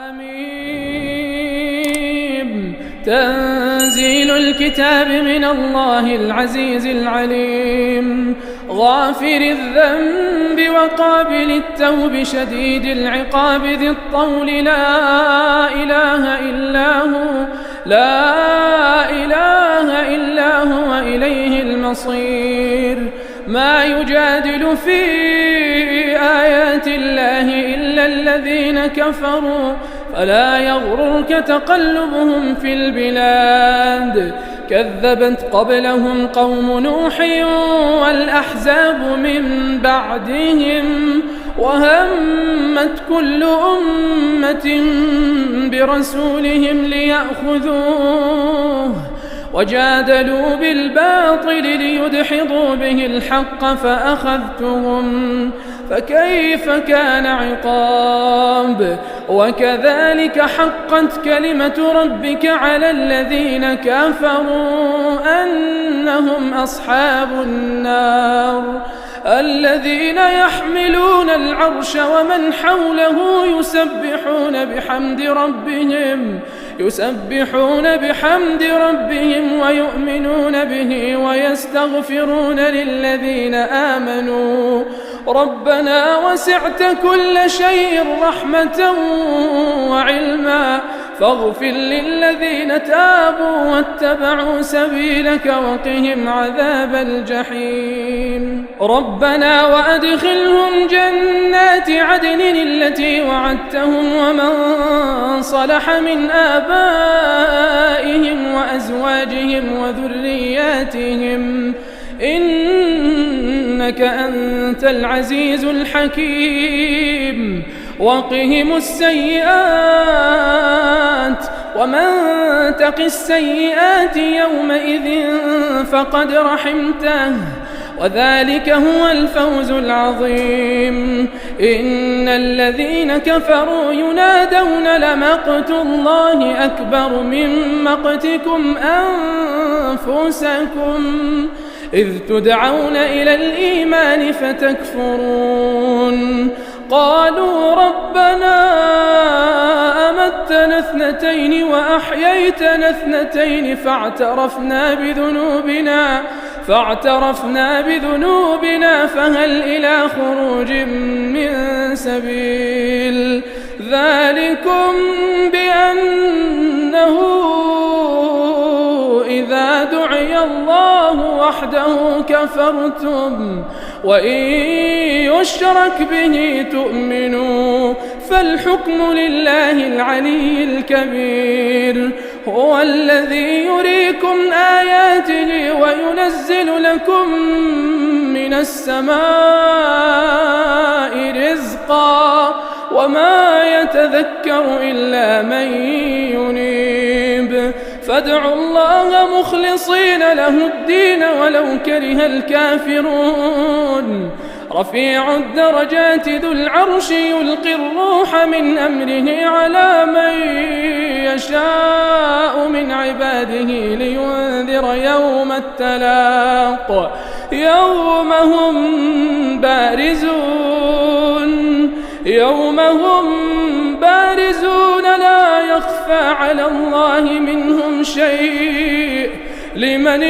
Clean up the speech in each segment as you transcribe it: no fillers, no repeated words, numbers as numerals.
حميم تنزيل الكتاب من الله العزيز العليم غافر الذنب وقابل التوب شديد العقاب ذي الطول لا إله إلا هو إليه المصير ما يجادل في آيات الله إلا الذين كفروا فلا يغررك تقلبهم في البلاد كذبت قبلهم قوم نوح والأحزاب من بعدهم وهمت كل أمة برسولهم ليأخذوه وجادلوا بالباطل ليدحضوا به الحق فأخذتهم فكيف كان عقاب وكذلك حقت كلمة ربك على الذين كفروا أنهم أصحاب النار الذين يحملون العرش ومن حوله يسبحون بحمد ربهم ويؤمنون به ويستغفرون للذين آمنوا ربنا وسعت كل شيء رحمة وعلما فاغفر للذين تابوا واتبعوا سبيلك وقهم عذاب الجحيم ربنا وأدخلهم جنات عدن التي وعدتهم ومن صلح من آبائهم وأزواجهم وذرياتهم إنك أنت العزيز الحكيم وقهم السيئات ومن تق السيئات يومئذ فقد رحمته وذلك هو الفوز العظيم إن الذين كفروا ينادون لمقت الله أكبر من مقتكم أنفسكم إذ تدعون إلى الإيمان فتكفرون قالوا ربنا أمتنا اثنتين وأحييتنا اثنتين فاعترفنا بذنوبنا فهل إلى خروج من سبيل ذلكم بأنه إذا دعي الله وحده كفرتم وإن يشرك به تؤمنوا فالحكم لله العلي الكبير هو الذي يريكم آياته وينزل لكم من السماء رزقا وما يتذكر إلا من ينيب فادعوا الله مخلصين له الدين ولو كره الكافرون رفيع الدرجات ذو العرش يلقي الروح من أمره على من يشاء من عباده لينذر يوم التلاق يوم هم بارزون لا يخفى على الله منهم شيء لمن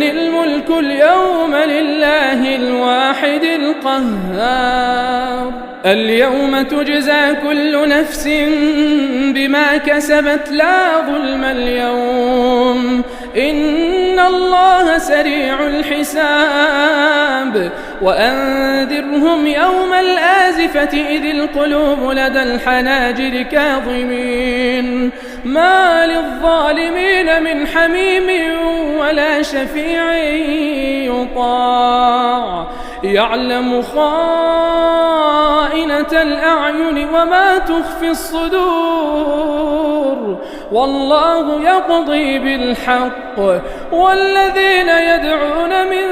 الملك اليوم لله الواحد القهار اليوم تجزى كل نفس بما كسبت لا ظلم اليوم إن الله سريع الحساب وأنذرهم يوم الآزفة إذ القلوب لدى الحناجر كاظمين ما للظالمين من حميم ولا شفيع يطاع يعلم خائنة الأعين وما تخفي الصدور والله يقضي بالحق والذين يدعون من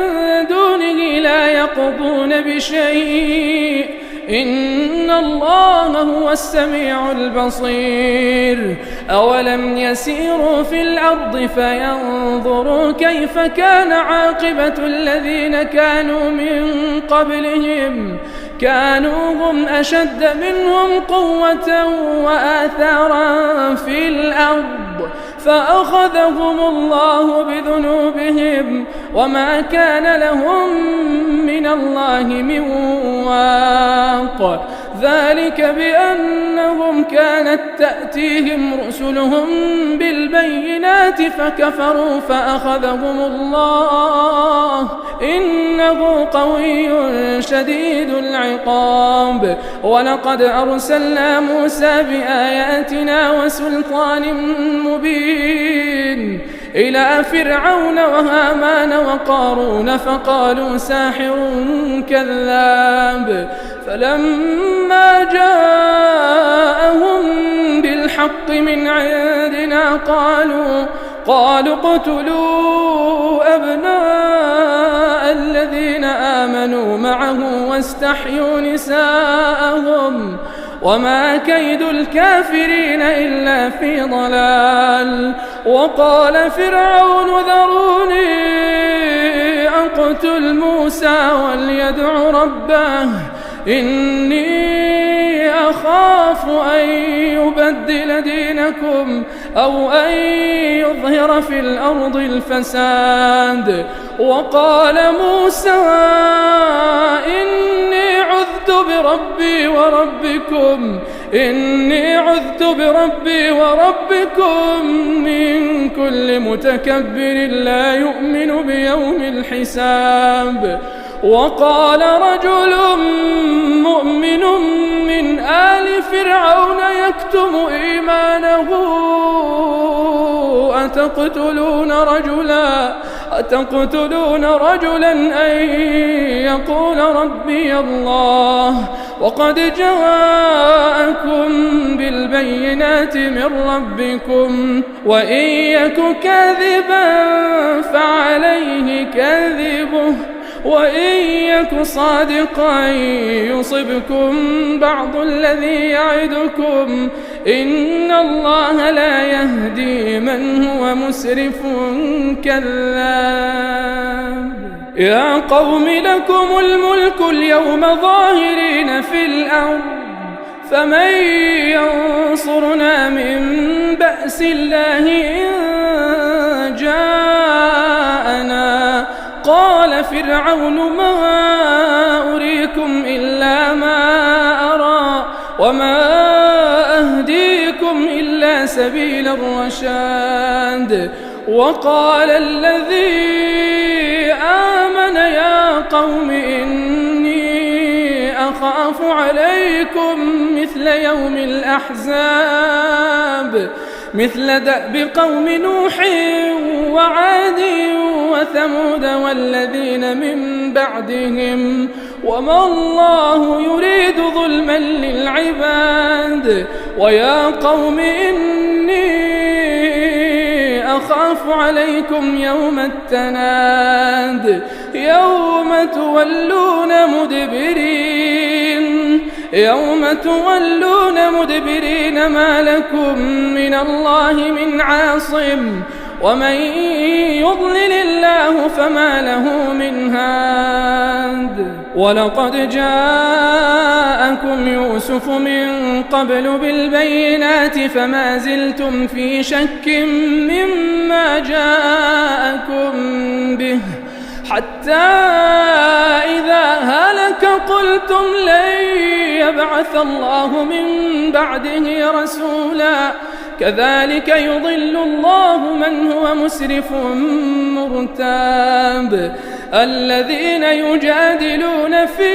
دونه لا يقضون بشيء إن الله هو السميع البصير أولم يسيروا في الأرض فينظروا كيف كان عاقبة الذين كانوا من قبلهم كانوا هم أشد منهم قوة وآثارا في الأرض فأخذهم الله بذنوبهم وما كان لهم من الله من واق ذلك بأنهم كانت تأتيهم رسلهم بالبينات فكفروا فأخذهم الله إنه قوي شديد العقاب ولقد أرسلنا موسى بآياتنا وسلطان مبين إلى فرعون وهامان وقارون فقالوا ساحر كذاب فلما جاءهم بالحق من عندنا قالوا اقتلوا أبناء الذين آمنوا معه واستحيوا نساءهم وما كيد الكافرين إلا في ضلال وقال فرعون ذروني أقتل موسى وليدع ربه إني أخاف أن يبدل دينكم أو أن يظهر في الأرض الفساد وقال موسى إني عذت بربي وربكم من كل متكبر لا يؤمن بيوم الحساب وقال رجل مؤمن من آل فرعون يكتم إيمانه أتقتلون رجلا أن يقول ربي الله وقد جاءكم بالبينات من ربكم وإن يك كاذبا فعليه كاذبه وإن يك صادقا يصبكم بعض الذي يعدكم إن الله لا يهدي من هو مسرف كذاب يا قوم لكم الملك اليوم ظاهرين في الأرض فمن ينصرنا من بأس الله إن جاءنا قال فرعون ما أريكم إلا ما أرى وما أهديكم إلا سبيل الرشاد وقال الذي آمن يا قوم إني أخاف عليكم مثل يوم الأحزاب مثل دأب قوم نوح وعاد وثمود والذين من بعدهم وما الله يريد ظلما للعباد ويا قوم إني أخاف عليكم يوم التناد يوم تولون مدبرين ما لكم من الله من عاصم ومن يضلل الله فما له من هاد ولقد جاءكم يوسف من قبل بالبينات فما زلتم في شك مما جاءكم به حتى إذا هلك قلتم لن يبعث الله من بعده رسولا كذلك يضل الله من هو مسرف مرتاب الذين يجادلون في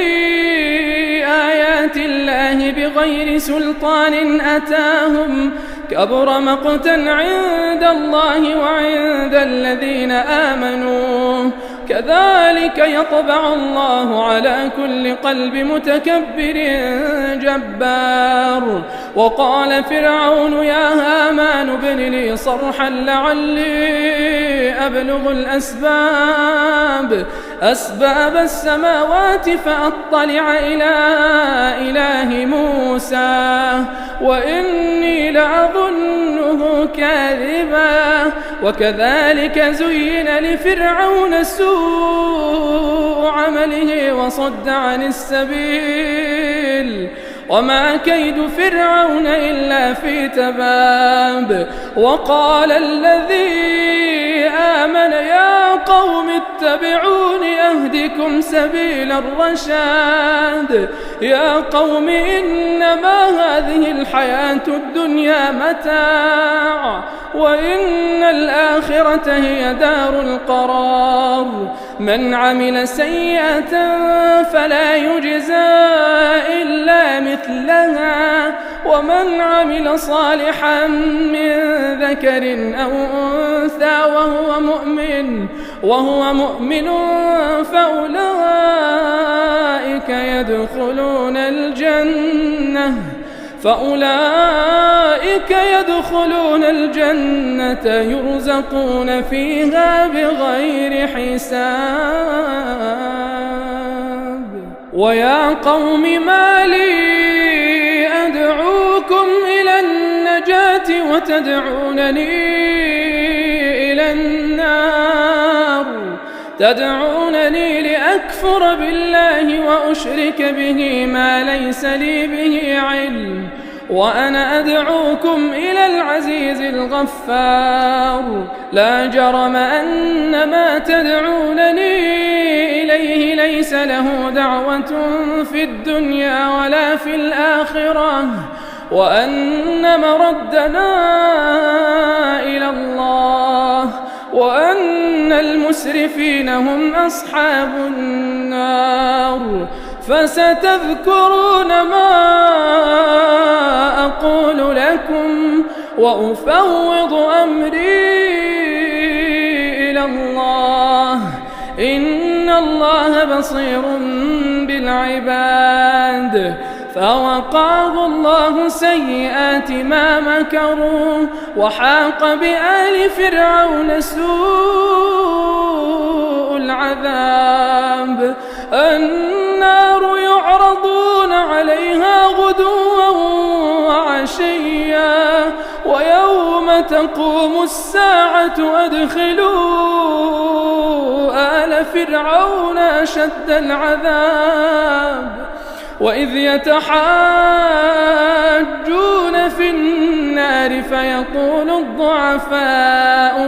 آيات الله بغير سلطان أتاهم كبر مقتا عند الله وعند الذين آمنوا كذلك يطبع الله على كل قلب متكبر جبار وقال فرعون يا هامان ابن لي صرحا لعلي أبلغ الأسباب أسباب السماوات فأطلع إلى إله موسى وإني لأظنه كاذبا وكذلك زين لفرعون سوء عمله وصد عن السبيل وما كيد فرعون إلا في تباب وقال الذي آمن يا قوم اتبعون أهدكم سبيل الرشاد يا قوم إنما هذه الحياة الدنيا متاع وإن الآخرة هي دار القرار من عمل سيئة فلا يجزى إلا مثلها ومن عمل صالحا من ذكر أو أنثى وهو مؤمن فأولئك يدخلون الجنة يرزقون فيها بغير حساب ويا قوم ما لي أدعوكم إلى النجاة وتدعونني إلى النار تدعونني لأكفر بالله وأشرك به ما ليس لي به علم وأنا أدعوكم إلى العزيز الغفار لا جرم أن ما تدعونني إليه ليس له دعوة في الدنيا ولا في الآخرة وأن مردنا إلى الله وأن المسرفين هم أصحاب النار فستذكرون ما أقول لكم وأفوض أمري إلى الله إن الله بصير بالعباد فوقاه الله سيئات ما مكروا وحاق بآل فرعون سوء العذاب النار يعرضون عليها غدوا وعشيا ويوم تقوم الساعة أدخلوا آل فرعون أشد العذاب وإذ يتحاجون في النار فيقول الضعفاء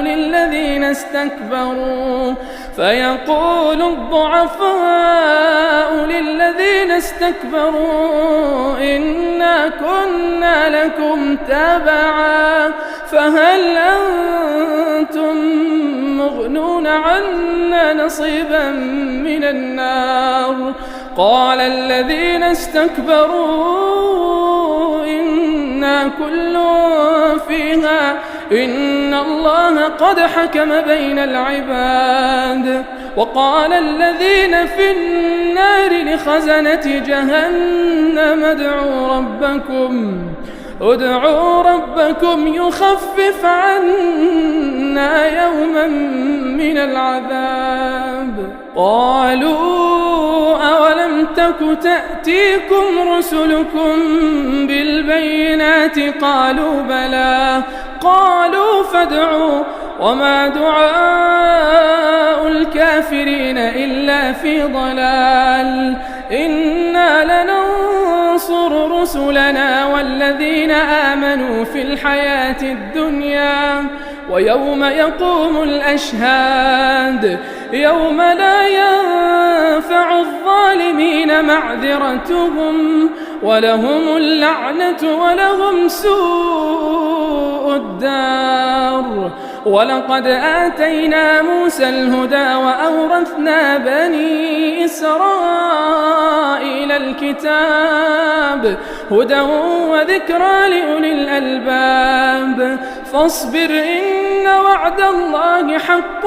للذين استكبروا إنا كنا لكم تبعا فهل أنتم مغنون عنا نصيبا من النار قال الذين استكبروا إنا كل فيها إن الله قد حكم بين العباد وقال الذين في النار لخزنة جهنم ادعوا ربكم يخفف عنا يوما من العذاب قالوا أولم تك تأتيكم رسلكم بالبينات قالوا بلى قالوا فادعوا وما دعاء الكافرين إلا في ضلال إنا لننصر رسلنا والذين آمنوا في الحياة الدنيا ويوم يقوم الأشهاد يوم لا ينفع الظالمين معذرتهم ولهم اللعنة ولهم سوء الدار ولقد آتينا موسى الهدى وأورثنا بني إسرائيل الكتاب هدى وذكرى لأولي الألباب فاصبر إن وعد الله حق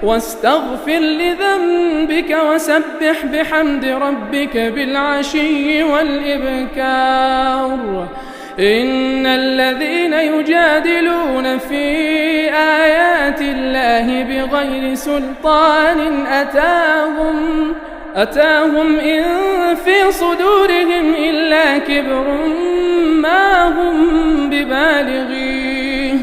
واستغفر لذنبك وسبح بحمد ربك بالعشي والإبكار إن الذين يجادلون في آيات الله بغير سلطان أتاهم إن في صدورهم إلا كبر ما هم ببالغيه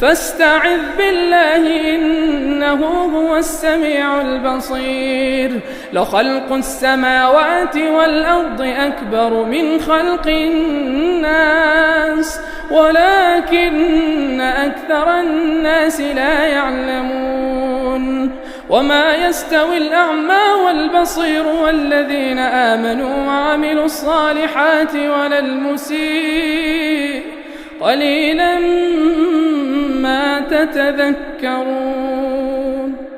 فاستعذ بالله إنه هو السميع البصير لخلق السماوات والأرض أكبر من خلق الناس ولكن أكثر الناس لا يعلمون وما يستوي الأعمى والبصير والذين آمنوا وعملوا الصالحات ولا المسيء قليلا ما تتذكرون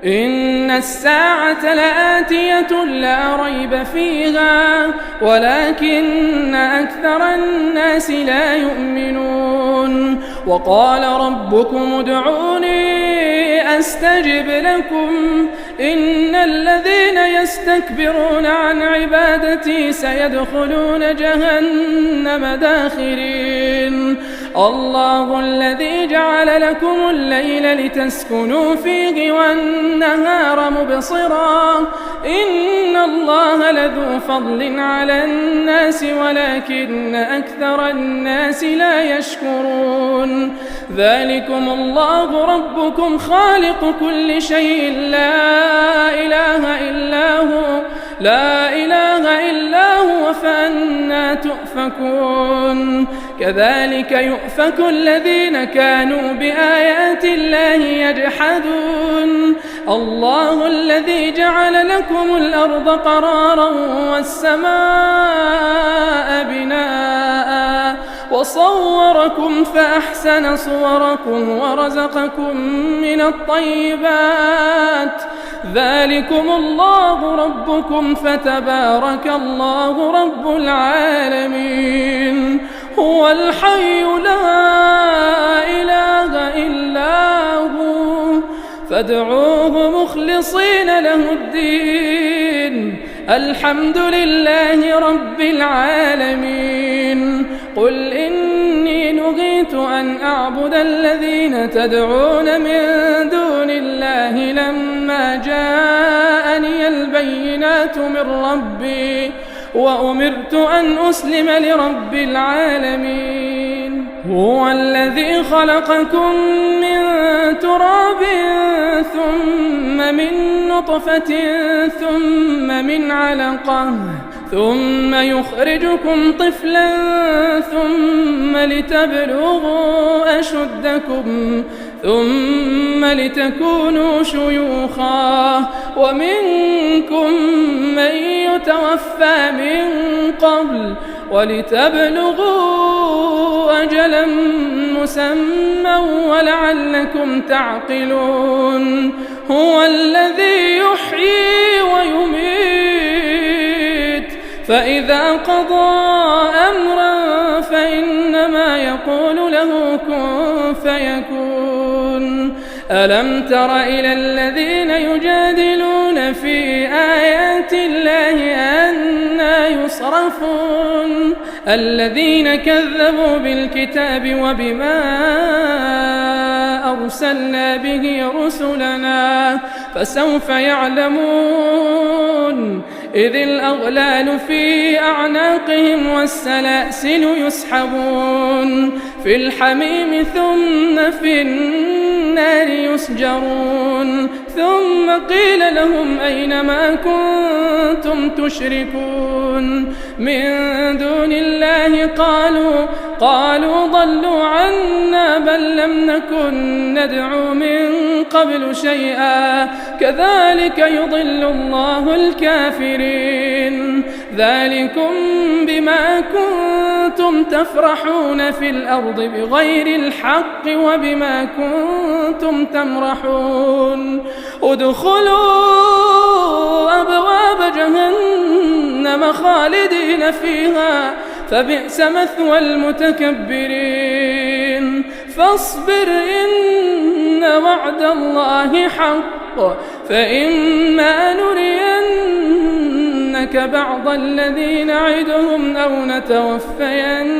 إن الساعة لآتية لا ريب فيها ولكن أكثر الناس لا يؤمنون وقال ربكم ادعوني أستجب لكم إن الذين يستكبرون عن عبادتي سيدخلون جهنم داخرين الله الذي جعل لكم الليل لتسكنوا فيه والنهار مبصرا إن الله لذو فضل على الناس ولكن أكثر الناس لا يشكرون ذلكم الله ربكم خالق كل شيء لا إله إلا هو فأنى تؤفكون كذلك يؤفك الذين كانوا بآيات الله يجحدون الله الذي جعل لكم الأرض قرارا والسماء بناء وصوركم فأحسن صوركم ورزقكم من الطيبات ذلكم الله ربكم فتبارك الله رب العالمين هو الحي لا إله إلا هو فادعوه مخلصين له الدين الحمد لله رب العالمين قل إني نهيت أن أعبد الذين تدعون من دون الله لما جاءني البينات من ربي وأمرت أن أسلم لرب العالمين هو الذي خلقكم من تراب ثم من نطفة ثم من علقة ثم يخرجكم طفلا ثم لتبلغوا أشدكم ثم لتكونوا شيوخا ومنكم من يتوفى من قبل ولتبلغوا أجلا مسمى ولعلكم تعقلون هو الذي يحيي ويميت فإذا قضى أمرا فإنما يقول له كن فيكون ألم تر إلى الذين يجادلون في آيات الله أنى يصرفون الذين كذبوا بالكتاب وبما أرسلنا به رسلنا فسوف يعلمون إذ الأغلال في أعناقهم والسلاسل يسحبون في الحميم ثم في النار يسجرون ثم قيل لهم أين ما كنتم تشركون من دون الله قالوا ضلوا عنا بل لم نكن ندعو من قبل شيئا كذلك يضل الله الكافرين ذلكم بما كنتم تفرحون في الأرض بغير الحق وبما كنتم تمرحون ادخلوا أبواب جهنم خالدين فيها فبئس مثوى المتكبرين فاصبر إن وعد الله حق فإما نرينك بعض الذي نعدهم أو نتوفينك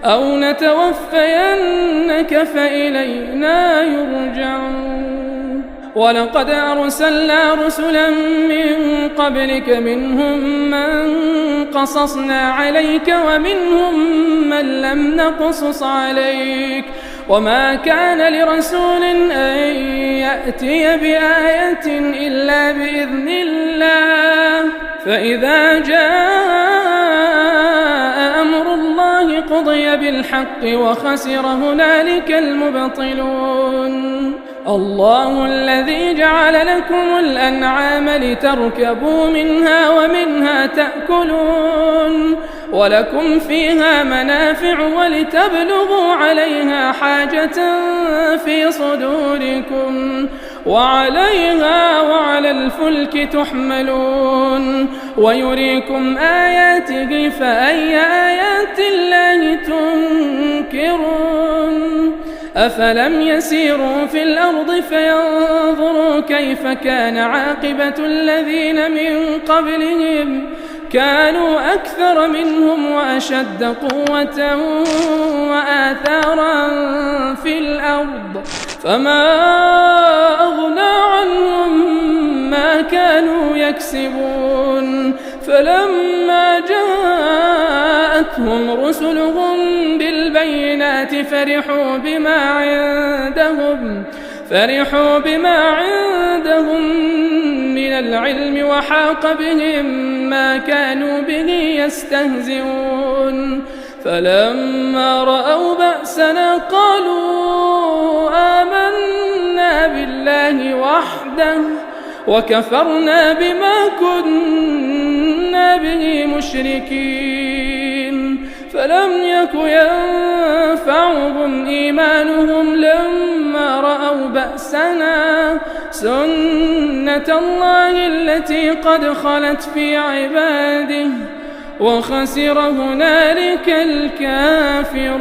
أو نتوفينك فإلينا يرجعون. ولقد أرسلنا رسلا من قبلك منهم من قصصنا عليك ومنهم من لم نقصص عليك، وما كان لرسول أن يأتي بآية إلا بإذن الله، فإذا جاء أمر الله قضي بالحق وخسر هنالك المبطلون. الله الذي جعل لكم الأنعام لتركبوا منها ومنها تأكلون، ولكم فيها منافع ولتبلغوا عليها حاجة في صدوركم، وعليها وعلى الفلك تحملون، ويريكم آياته فأي آيات الله تنكرون. أفلم يسيروا في الأرض فينظروا كيف كان عاقبة الذين من قبلهم، كانوا أكثر منهم وأشد قوة وآثارا في الأرض، فما أغنى عنهم ما كانوا يكسبون. فلما جاءتهم رسلهم بالبينات فرحوا بما عندهم من العلم وحاق بهم ما كانوا به يستهزئون. فلما رأوا بأسنا قالوا آمنا بالله وحده وكفرنا بما كنا به مشركين. فلم يك ينفعهم إيمانهم لما رأوا بأسنا، سنة الله التي قد خلت في عباده، وخسر هنالك الكافرون.